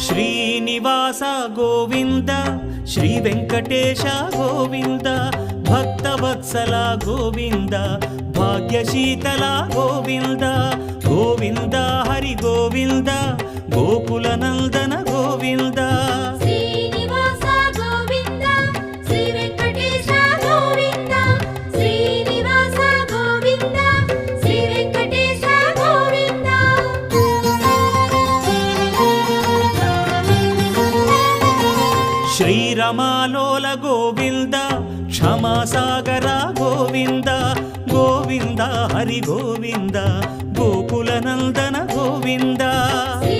Srinivasa Govinda Shri Venkatesha Govinda Bhaktavatsala Govinda భాగ్యశీతల Govinda Govinda Hari Govinda Gokula Nandana Govinda Srinivasa Govinda Shri Venkatesha Govinda Srinivasa Govinda Shri Venkatesha Govinda శ్రీరమాలోల Govinda క్షమాసాగర Govinda Govinda Hari Govinda Gokula Nandana Govinda Shri